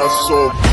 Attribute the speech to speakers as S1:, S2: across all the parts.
S1: paso.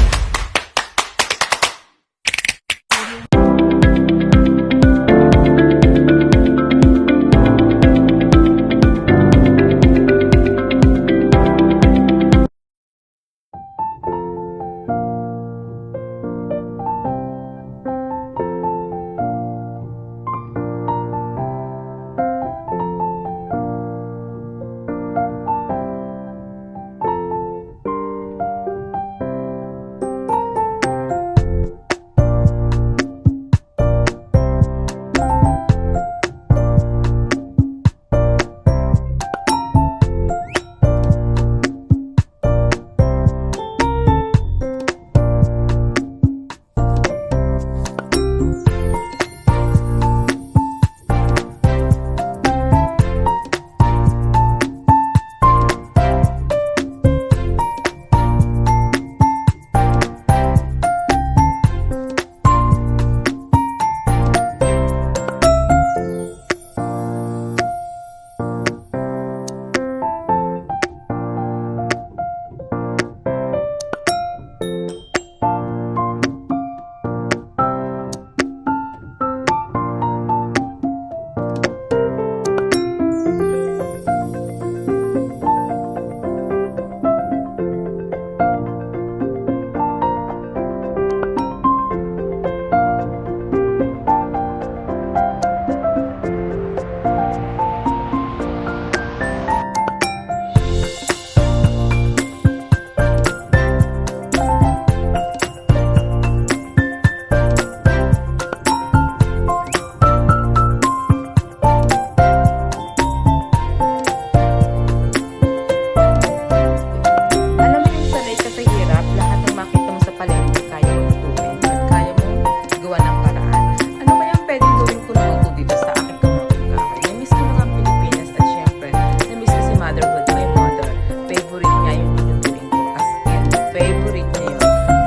S2: Alam mo yung sanay ka sa hirap, lahat ng makita mo sa palengke kaya mong lutuin at kaya mong gawa ng paraan. Ano kaya ang pwedeng gawin ko luto dito sa aking kamoting kahoy? Na-miss ko na nga ang Pilipinas at syempre, na-miss ko si motherhood, my mother. Favorite niya yung lulutuin ko. As in, favorite niya yun.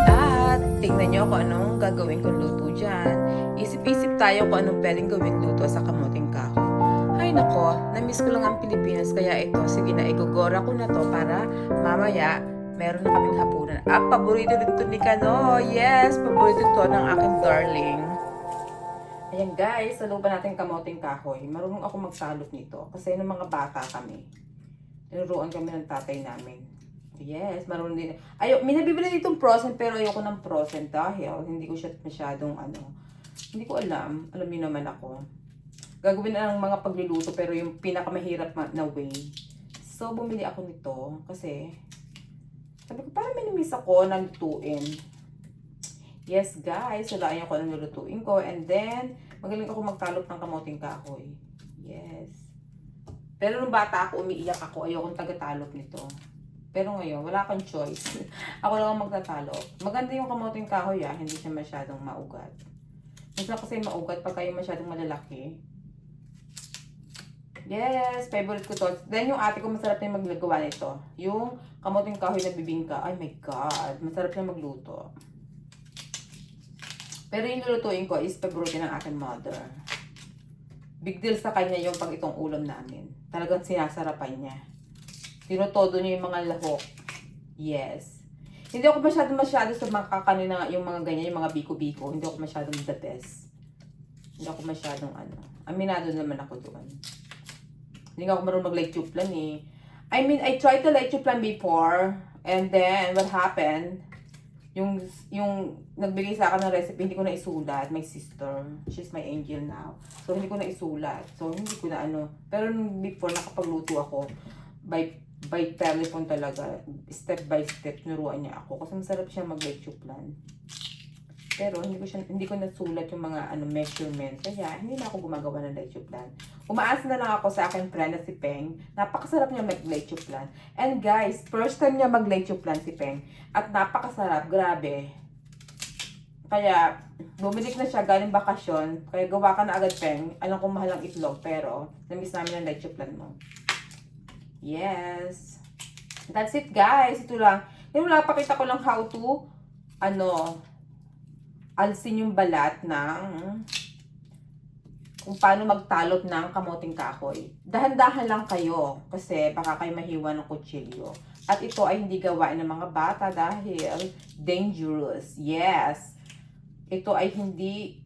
S2: At tingnan niyo kung anong gagawin kong luto dyan. Isip-isip tayo kung anong pwedeng gawin luto sa kamoting kahoy. Ay nako, na-miss ko lang ang Pilipinas kaya ito, sige na, igogora ko na to para mamaya meron na kaming hapunan. Ah, paborito rin to ni Kano. Yes, paborito to ng aking darling. Ayan guys, salupan natin kamoting kahoy. Marunong ako magsalot nito kasi nung mga bata kami, tinuruan kami ng tatay namin. Yes, marunong din. May nabibili ditong frozen pero ayoko ng frozen dahil hindi ko siya masyadong hindi ko alam. Alam niyo naman ako. Gagawin na ng mga pagluluto pero yung pinakamahirap na way. So, bumili ako nito kasi sabi ko, parang may namiss ako na lutuin. Yes, guys. Sulayan ko ang lulutuin ko. And then, magaling ako magtalop ng kamoting kahoy. Yes. Pero nung bata ako, umiiyak ako. Ayokong tagatalop nito. Pero ngayon, wala kang choice. Ako lang ang magtatalop. Maganda yung kamoting kahoy, hindi siya masyadong maugat. Minsan kasi maugat pagka yung masyadong malalaki. Yes, favorite ko to. Then yung ate ko masarap na yung maglagawa nito. Yung kamoting kahoy na bibingka. Ay my God, masarap na magluto. Pero yung lulutuin ko is favorite ng aking mother. Big deal sa kanya yung pag itong ulam namin. Talagang sinasarapan niya. Tinutodo niya yung mga lahok. Yes. Hindi ako masyado sa mga kanina yung mga ganyan, yung mga biko-biko. Hindi ako masyadong the best. Hindi ako masyadong Aminado naman ako doon. Hindi ako marunong mag-leche plan eh. I mean, I tried to leche plan before. And then, what happened? Yung nagbigay sa akin ng recipe, hindi ko na isulat. My sister. She's my angel now. So, hindi ko na isulat. So, hindi ko na Pero before, nakapagluto ako. By telephone talaga. Step by step, nuruan niya ako. Kasi masarap siya mag-leche plan. Pero hindi ko nasulat yung mga measurement. Kaya hindi na ako gumagawa ng leche plan. Umaasa na lang ako sa aking friend na si Peng. Napakasarap niya mag-leche plan. And guys, first time niya mag-leche plan si Peng. At napakasarap, grabe. Kaya bumalik na siya galing bakasyon. Kaya gawa ka na agad, Peng. Alam kong mahal ang itlog, pero namiss namin ang leche plan mo. Yes. That's it, guys. Ito lang. Yung pakita ko lang how to alsin yung balat ng kung paano magtalop ng kamoting kahoy. Dahan-dahan lang kayo kasi baka kayo mahiwa ng kutsilyo. At ito ay hindi gawain ng mga bata dahil dangerous. Yes. Ito ay hindi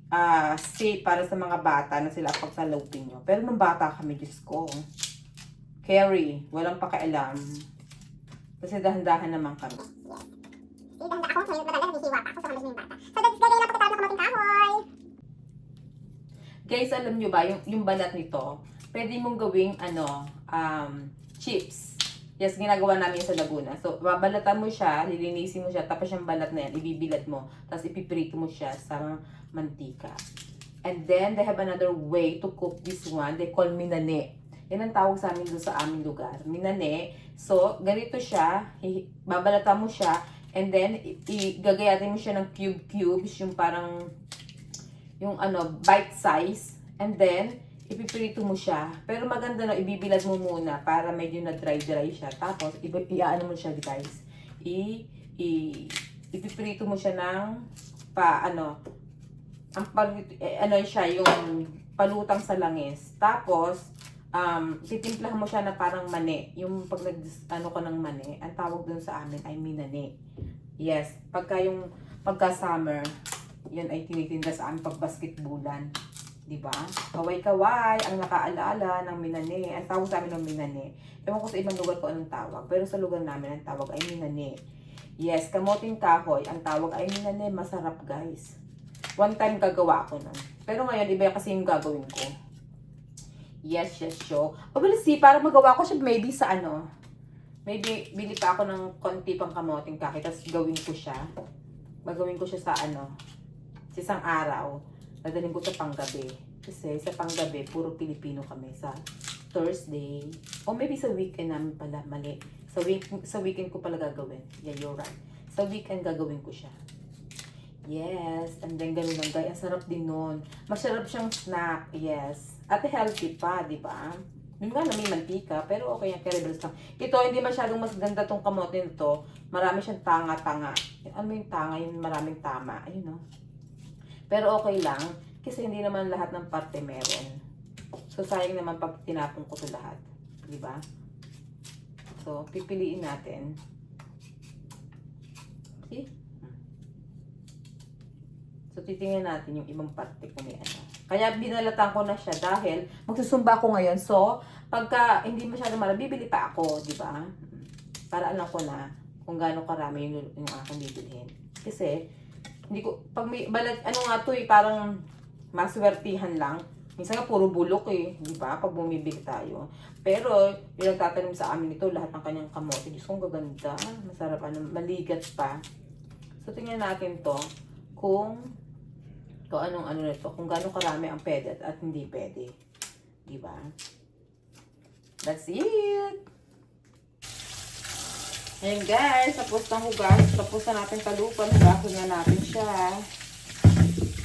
S2: safe para sa mga bata na sila pagsalupin nyo. Pero nung bata kami, Diyos ko, carry, walang pakialam. Kasi dahan-dahan naman kami.
S1: Dahan-dahan ako, ngayon matanda, naghihiwa pa ako sa kamay ng bata. So, gagawin lang po tayo ng kamating kahoy.
S2: Guys, alam nyo ba, yung balat nito, pwede mong gawing, chips. Yes, ginagawa namin sa Laguna. So, babalatan mo siya, lilinisin mo siya, tapos yung balat na yan, ibibilad mo, tapos ipiprito mo siya sa mantika. And then, they have another way to cook this one. They call minane. Yan ang tawag sa amin doon sa aming lugar. Minane. So, ganito siya, babalatan mo siya, and then, gagayatin mo siya ng cubes, yung parang, bite size. And then, ipiprito mo siya. Pero maganda na, ibibilad mo muna para medyo na dry siya. Tapos, iaano mo siya, guys. Ipiprito mo siya ng, siya, yung palutang sa langis. Tapos, titimplahan mo siya na parang mani. Yung pag ko ng mani, ang tawag dun sa amin ay minane. Yes, pagka summer, yan ay tinitinda sa amin pag basketbulan. Diba? Kaway-kaway ang nakaalala ng minane. Ang tawag sa amin ng minane. Ewan ko sa ibang lugar ko anong tawag. Pero sa lugar namin, ang tawag ay minane. Yes, kamoting kahoy. Ang tawag ay minane. Masarap, guys. One time gagawa ako nun. Pero ngayon, iba kasi yung gagawin ko. Yes, show. Pabalisi, para magawa ko siya maybe sa maybe bili pa ako ng konti pang kamoting kahoy. Tapos gawin ko siya. Magawin ko siya sa sa isang araw. Dadalhin ko sa panggabi. Kasi sa panggabi, puro Pilipino kami sa Thursday. O maybe sa weekend namin pala, mali. Sa weekend ko pala gagawin. Yeah, you're right. Sa weekend gagawin ko siya. Yes. And then ganun lang guys. Ang sarap din nun. Masarap siyang snack. Yes. At healthy pa, di ba? Yun nga na may mantika. Pero okay yung caribals lang. Ito, hindi masyadong mas ganda tong kamote nito. Marami siyang tanga-tanga. Ano yung tanga? Yung maraming tama. Ayun no. Pero okay lang, kasi hindi naman lahat ng parte meron. So, sayang naman pag tinapon ko ito lahat. Diba? So, pipiliin natin. See? So, titingnan natin yung ibang parte kung may Kaya binalatan ko na siya dahil magsusumba ko ngayon. So, pagka hindi masyado marami, bibili pa ako. Diba? Para alam ko na kung gaano karami yung aking bibilhin. Kasi, hindi ko, pag may balat, parang maswertihan lang. Minsan nga puro bulok di ba? Pag bumibili tayo. Pero, yung nagtatanim sa amin ito, lahat ng kanyang kamote. Diyos kong gaganda. Masarap, maligat pa. So, tingnan natin to, kung anong nito, kung gaano karami ang pwede at hindi pwede. Di ba? That's it! Ayan guys, tapos na hugas. Tapos na natin talupan. Hugasin na natin siya.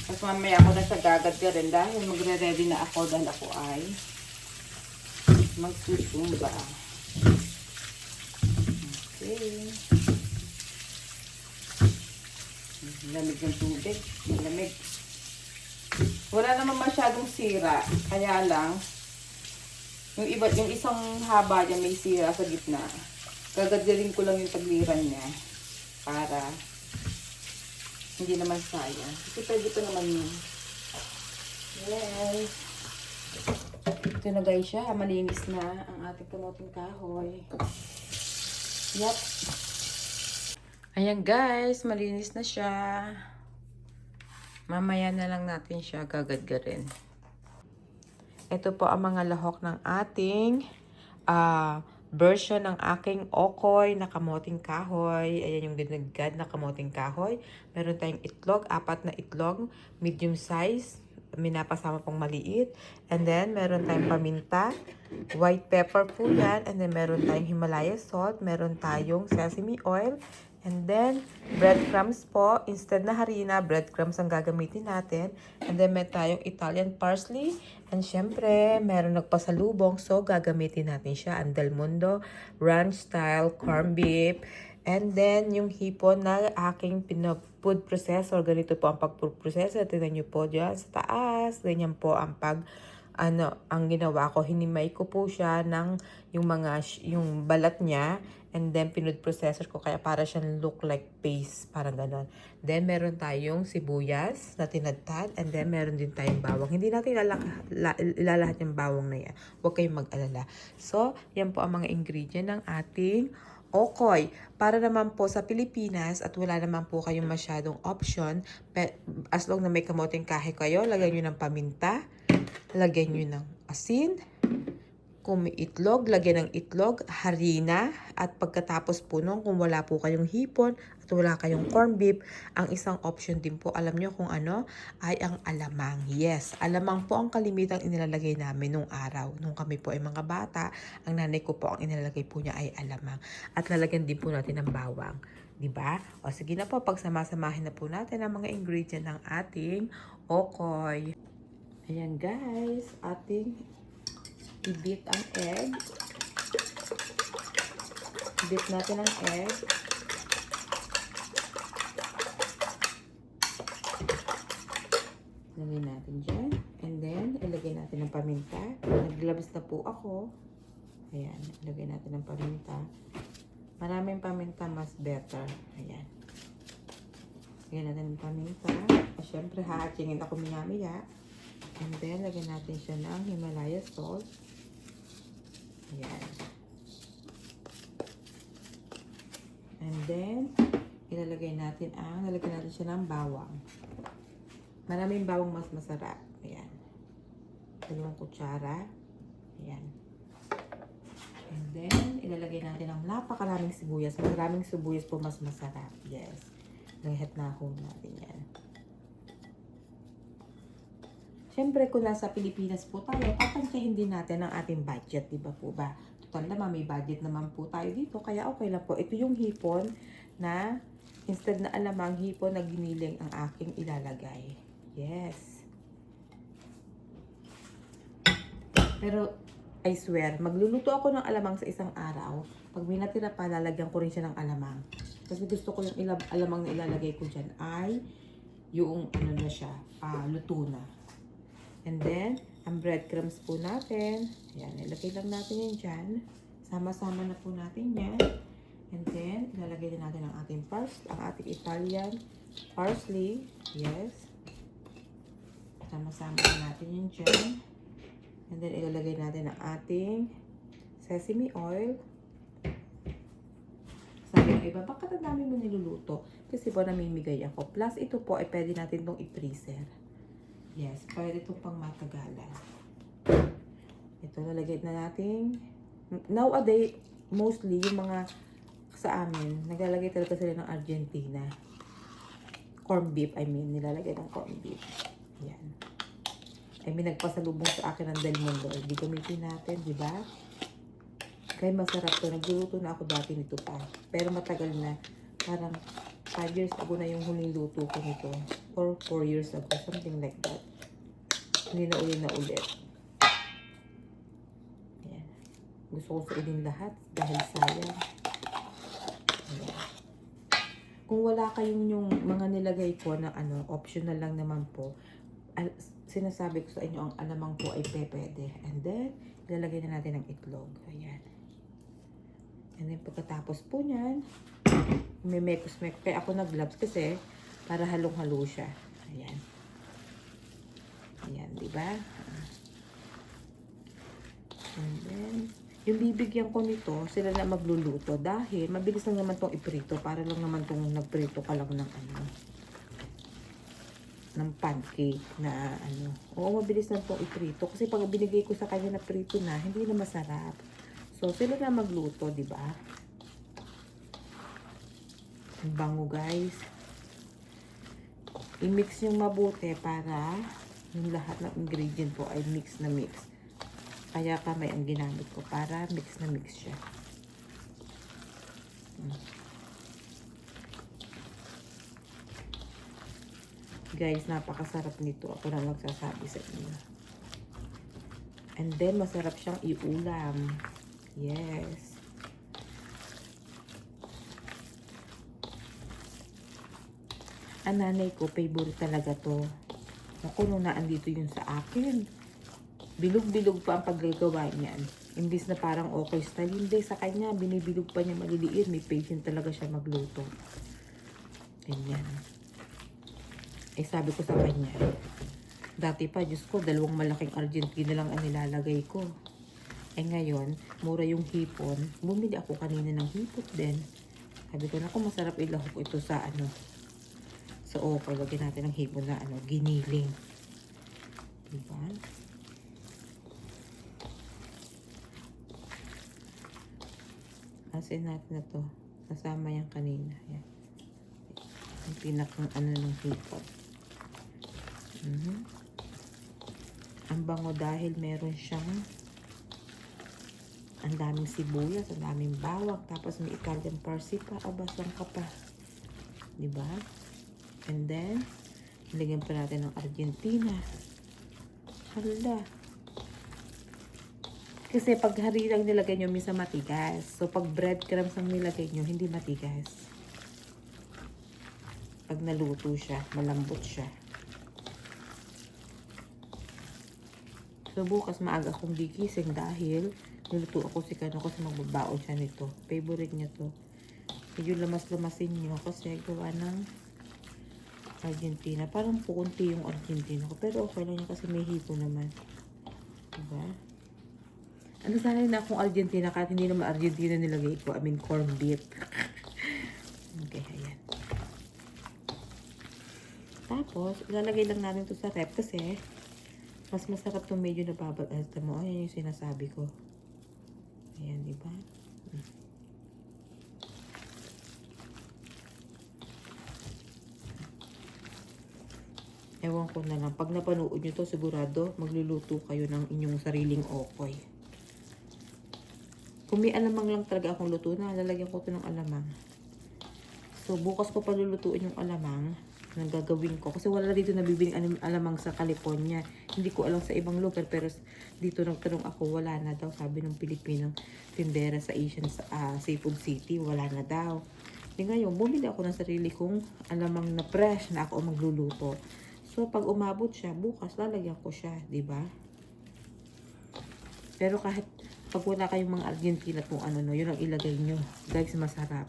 S2: Tapos mamaya ako na siya gagadgarin dahil magre-ready na ako dahil ako ay magsusumba. Okay. Lamig ng tubig. Malamig. Wala naman masyadong sira. Kaya lang, yung isang haba niya may sira sa gitna. Gagadgarin ko lang yung tagliran niya para hindi naman sayang. Kasi pwede ko naman yun. Yes. Ito na guys siya. Malinis na ang ating kamoting kahoy. Yup. Ayan guys. Malinis na siya. Mamaya na lang natin siya gagadgarin. Ito po ang mga lahok ng ating version ng aking okoy na kamoting kahoy. Ayan yung dinagad na kamoting kahoy. Meron tayong itlog, 4 na itlog, medium size. Minapasama pong maliit. And then, meron tayong paminta, white pepper po yan. And then, meron tayong Himalaya salt, meron tayong sesame oil. And then, breadcrumbs po. Instead na harina, breadcrumbs ang gagamitin natin. And then, meron tayong Italian parsley. And syempre, meron nagpasalubong. So, gagamitin natin siya. Ang Del Mundo ranch style corned beef. And then, yung hipon na aking food processor. Ganito po ang pag-food processor. Tingnan nyo po dyan sa taas. Ganyan po ang ang ginawa ko, hinimay ko po siya ng yung balat niya, and then pinood processor ko kaya para siyang look like paste, parang ganon. Then meron tayong sibuyas na tinadtad, and then meron din tayong bawang. Hindi natin ilalahat yung bawang na yan. Huwag kayong mag-alala. So, yan po ang mga ingredient ng ating okoy. Para naman po sa Pilipinas at wala naman po kayong masyadong option, as long na may kamoting kahoy kayo, lagyan nyo ng paminta, lagyan nyo ng asin, kung may itlog, lagyan ng itlog, harina, at pagkatapos po nun, kung wala po kayong hipon at wala kayong corned beef, ang isang option din po, alam nyo kung ano, ay ang alamang. Yes, alamang po ang kalimitang inilalagay namin nung araw. Nung kami po ay mga bata, ang nanay ko po ang inilalagay po niya ay alamang. At lalagyan din po natin ng bawang. Diba? O sige na po, pagsamasamahin na po natin ang mga ingredient ng ating okoy. Ayan guys, ating i-beat ang egg. I-beat natin ang egg. Lagay natin dyan. And then, ilagay natin ng paminta. Naglabas na po ako. Ayan, ilagay natin ng paminta. Maraming paminta, mas better. Ayan. Lagyan natin ng paminta. Siyempre, hahatsingin ako maya-maya. And then, lagyan natin siya ng Himalaya salt. Ayan. And then, nalagyan natin siya ng bawang. Maraming bawang mas masarap. Ayan. 2 kutsara. Ayan. And then, ilalagay natin ang napakaraming sibuyas. Maraming sibuyas po mas masarap. Yes. Lahat na ho natin yan. Siyempre, kung nasa Pilipinas po tayo, tatantiyahin din natin ang ating budget, di ba po ba? Total naman, may budget naman po tayo dito, kaya okay lang po. Ito yung hipon na, instead na alamang, hipon na giniling ang aking ilalagay. Yes. Pero, I swear, magluluto ako ng alamang sa isang araw. Pag may natira pa, lalagyan ko rin siya ng alamang. Kasi gusto ko yung alamang na ilalagay ko dyan ay yung ano na siya, luto na. And then, ang breadcrumbs po natin. Ayan, ilagay lang natin yan dyan. Sama-sama na po natin yan. And then, ilalagay din natin ang ating Italian parsley. Yes. Sama-sama na natin yan dyan. And then, ilalagay natin ang ating sesame oil. Sabi ng iba, bakit ang dami mo niluluto? Kasi po namimigay ako. Plus, ito po ay pwede natin itong i-freezer. Yes, pwede itong pang matagalan. Ito, lalagay na natin. Nowadays, mostly, yung mga sa amin, naglalagay talaga sila ng Argentina. Corned beef, nilalagay ng corned beef. Yan. May nagpasalubong sa akin ng Del Mundo. Hindi gamitin natin, di ba? Kaya masarap to. Nagluluto na ako dati nito pa. Pero matagal na. Parang 5 years ago na yung huling luto ko nito. Or 4 years ago. Something like that. Hindi na ulit. Ayan. Gusto ko sailin lahat. Dahil sayang. Ayan. Kung wala kayong yung mga nilagay ko na optional lang naman po. Sinasabi ko sa inyo, ang alamang po ay pwede. And then, ilalagay na natin ang itlog. Ayan. And then, pagkatapos po niyan, may mekos-mekos. Kaya ako nag-gloves kasi para halong-halo siya. Ayan. Ayan, diba? And then, yung bibigyan ko nito, sila na magluluto. Dahil, mabilis lang naman itong iprito. Para lang naman itong nagprito ka lang ng pancake na Oo, mabilis lang itong iprito. Kasi pag binigay ko sa kanya na prito na, hindi na masarap. So, sila na magluto, di ba? Ang bango, guys. I-mix yung mabuti para yung lahat ng ingredient po ay mix na mix. Kaya kamay ang ginamit ko para mix na mix siya. Guys, napakasarap nito. Ako na magsasabi sa inyo. And then, masarap siyang iulam. Yes. Ang nanay ko, favorite talaga to. Naku, nung naandito yun sa akin. Bilog-bilog pa ang paggagawa niyan. Imbis na parang okay style, hindi sa kanya, binibilog pa niya maliliit. May patient talaga siya magluto. Ganyan. Eh sabi ko sa kanya, dati pa, Diyos ko, 2 malaking Argentina lang ang nilalagay ko. Eh ngayon, mura yung hipon. Bumili ako kanina ng hipot din. Sabi ko, naku, masarap ilahok ito sa ano. So, okay, lagyan natin ng hipon na ano, giniling. Diba? Asin natin na to. Nasama yan kanina. Yan. Yung pinakang ano ng hipon. Ang bango dahil meron siyang ang daming sibuyas, ang daming bawang, tapos may Italian parsley pa, abasang ka pa. Diba? And then, nilagyan pa natin ng Argentina. Hala. Kasi pag hari lang nilagay nyo, minsan matigas. So, pag breadcrumbs ang nilagay nyo, hindi matigas. Pag naluto siya, malambot siya. So, bukas maaga akong gigising dahil niluto ako si Kano kasi magbabaon siya nito. Favorite niya to. Medyo lamas-lamasin nyo kasi gawa ng Argentina. Parang pukunti yung Argentina ko. Pero okay lang niya kasi may hipo naman. Diba? Ano sana yun akong Argentina kahit hindi naman Argentina nilagay ko. I mean corned beef. Okay, ayan. Tapos, ilalagay lang natin to sa rep kasi mas masarap itong medyo nababal. Ito mo, ayan yung sinasabi ko. Ayan, diba? Ewan ko na lang. Pag napanood nyo to, sigurado magluluto kayo ng inyong sariling okoy. Kung may alamang lang talaga akong luto na, lalagyan ko to ng alamang. So, bukas ko palulutuin yung alamang na gagawin ko. Kasi wala dito nabibiling alamang sa California. Hindi ko alam sa ibang lugar. Pero dito nagtanong ako, wala na daw. Sabi ng Pilipinang tindera sa Asian Seafood City, wala na daw. E ngayon, bumili ako ng sarili kong alamang na fresh na ako magluluto. So, pag umabot siya, bukas lalagyan ko siya, di ba? Pero kahit pag wala kayong mga Argentina kung ano, no, yun ang ilagay nyo. Guys, masarap.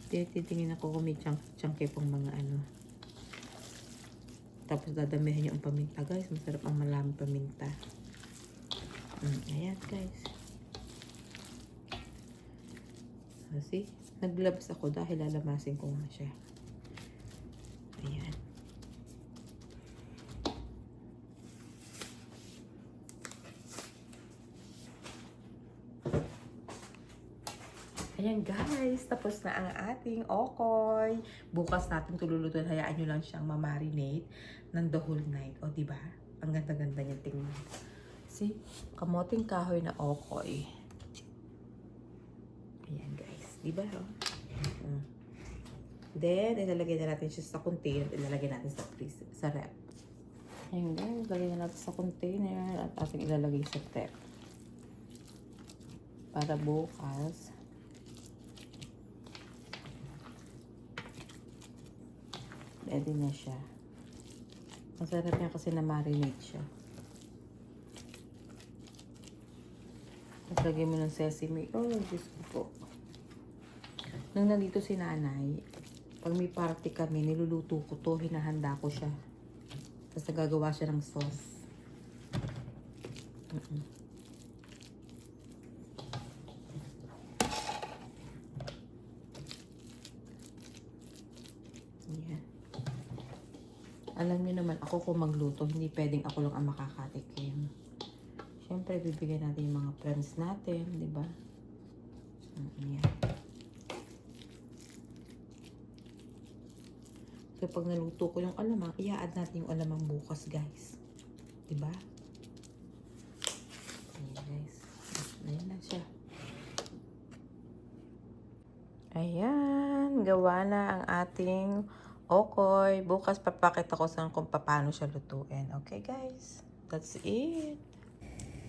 S2: Titingin ako kung may chunky pang mga ano. Tapos dadamihan nyo ang paminta, guys. Masarap ang malaming paminta. Ayan, guys. So, see? Naglabas ako dahil lalamasin ko nga siya. Ayan. Ayan guys, tapos na ang ating okoy. Bukas natin tululutuin. Hayaan nyo lang siyang mamarinate ng the whole night. O diba? Ang ganda-ganda niya tingnan. See? Kamoting kahoy na okoy. Ayan guys. Diba? Then, ilalagay na natin siya sa container. Ilalagay natin sa rep. Ayan guys, ilagay na natin sa container at ating ilalagay sa rep. Para bukas ready na siya. Masarap niya kasi na-marinate siya. Lagay mo ng sesame. Oh, Diyos ko po. Nung nandito si nanay, pag may party kami, niluluto ko to, hinahanda ko siya. Tapos nagagawa siya ng sauce. Yan. Alam niyo naman, ako kung magluto, hindi pwedeng ako lang ang makakatikim. Siyempre, bibigyan natin yung mga friends natin, di ba? Yan. So, pag naluto ko yung alamang, i-add natin yung alamang bukas, guys. Di ba? Ayan, guys. Ayan na siya. Ayan. Gawa na ang ating okoy. Bukas papakita ko saan kung paano siya lutuin. Okay, guys? That's it.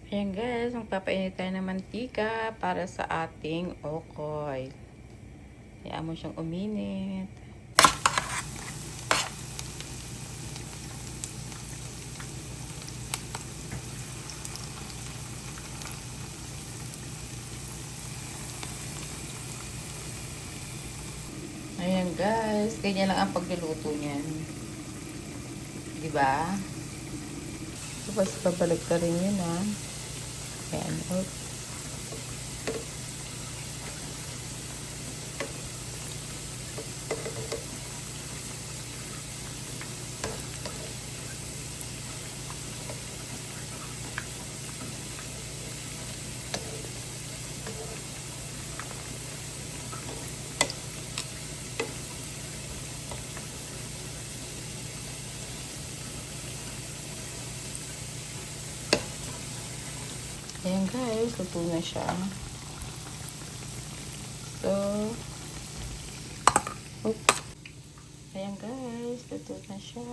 S2: Ayan, guys. Magpapainit tayo ng mantika para sa ating okoy. Hayaan mo siyang uminit. Ayan guys, ganyan lang ang pagluluto niyan. Diba? Tapos babalik ka rin yun ha. Ayan. Oh. Ayan guys, luto na siya. So, oops. Ayan guys, luto na siya.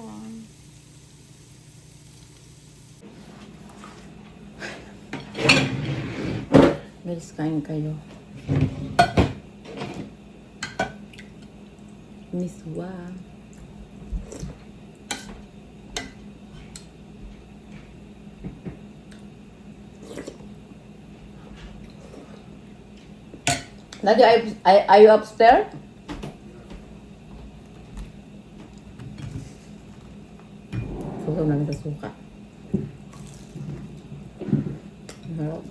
S2: Guys, kain kayo. Miswa. Nadia, are you upstairs? Suka namin sa suka. Harap.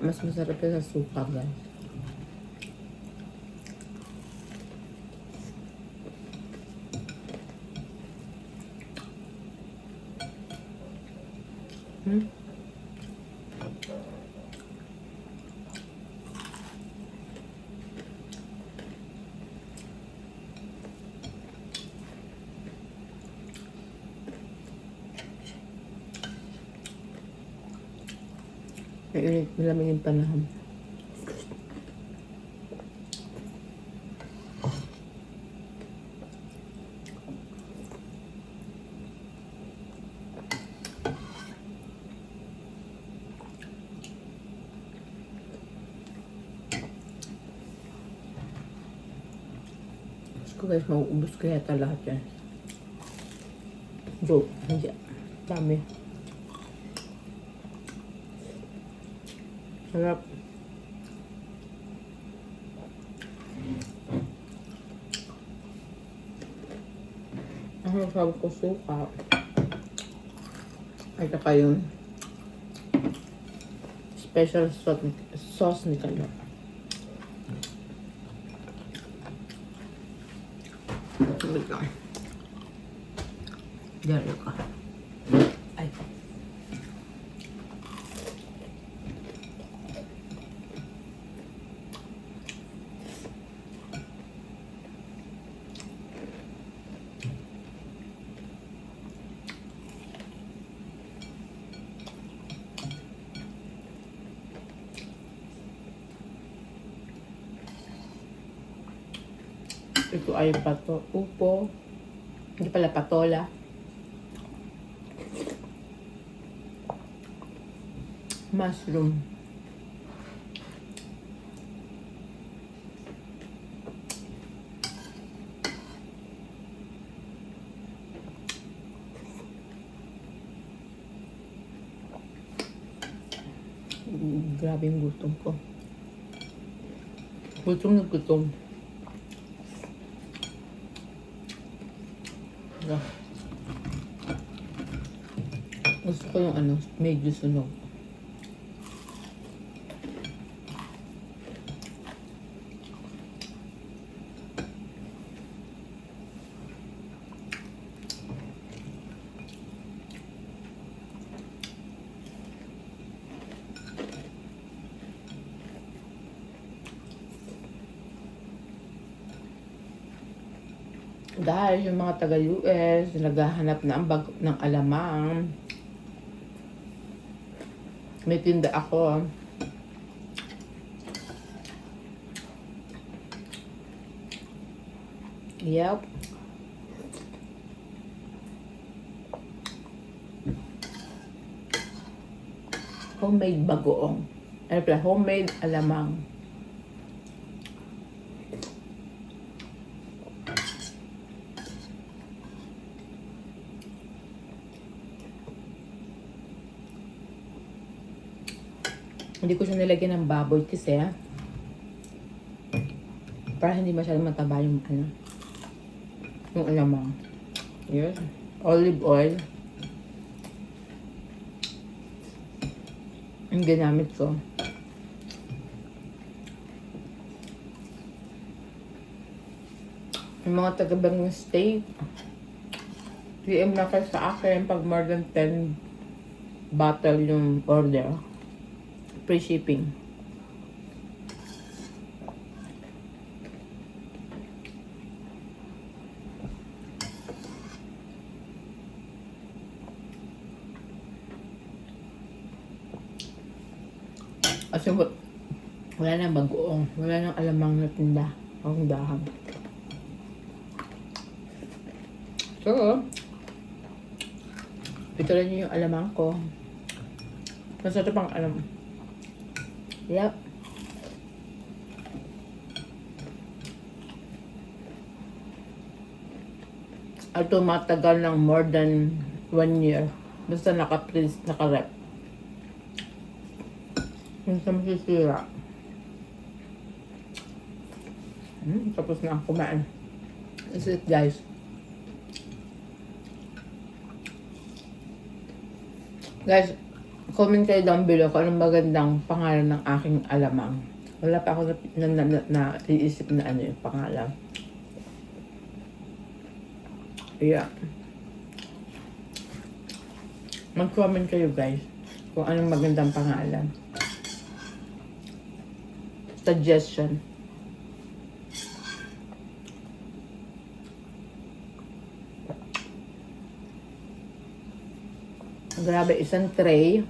S2: Mas masarap sa suka, guys. Mainit, malamig yung panahon. Gusto ko guys, mauubos ko yata lahat yan. Joke, hindi. Dami. Sarap. Ang masarap ko suka. Ay, saka yung special sauce ni Kalo. Wait lang. Diyan ka. Ay. Ito ay upo. Hindi pala patola. Mushroom. Grabe yung gutom ko. Gutom na gutom. Gusto ko yung medyo sunog. Dahil yung mga taga-US, naghahanap na ng alamang. May tinda ako. Yep. homemade bagoong. Ano pala? Homemade alamang. Hindi ko siya nilagyan ng baboy kasi para hindi masyadong mataba yung yung alamang. Yes. Olive oil. Ang ginamit ko. Yung mga taga-Bangong State, PM na kayo sa akin pag more than 10 bottle yung order. Free shipping. Kasi wala nang bagoong. Wala nang alamang na tinda. Ang dahan. So, ito lang yung alamang ko. Masarap pang alam. Yep. At matagal ng more than 1 year. Basta naka-place, naka-rep. Hindi na masisira. Tapos na ako kumain. That's it, guys. Guys, comment kayo down below kung anong magandang pangalan ng aking alamang. Wala pa ako naiisip na ano yung pangalan. Yeah. Mag-comment kayo, guys, kung anong magandang pangalan. Suggestion. Grabe, isang tray,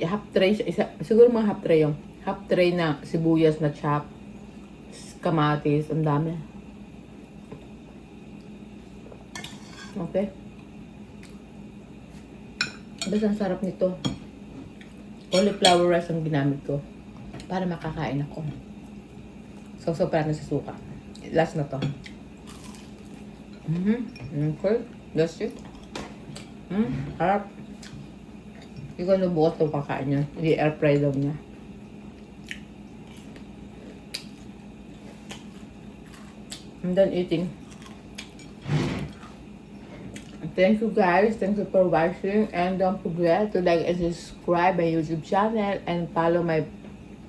S2: half tray, siguro mga half tray yung, half tray na sibuyas na chop, kamatis, ang dami. Okay. Basta ang sarap nito. Cauliflower rice ang ginamit ko para makakain ako. So para na sa suka. Last na to. Okay. That's it. Harap. Hindi ko nabukas itong kakain niya. Hindi air fry daw niya. I'm done eating. Thank you guys. Thank you for watching. And don't forget to like and subscribe my YouTube channel and follow my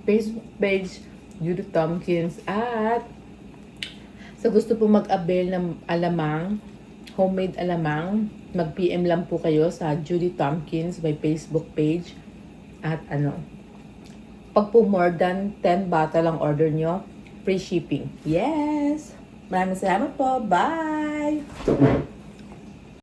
S2: Facebook page, Judy Tompkins. At sa gusto po mag-avail ng alamang, homemade alamang, mag-PM lang po kayo sa Judy Tompkins by Facebook page. At pag po more than 10 bottle ang order nyo, free shipping. Yes! Maraming salamat po. Bye!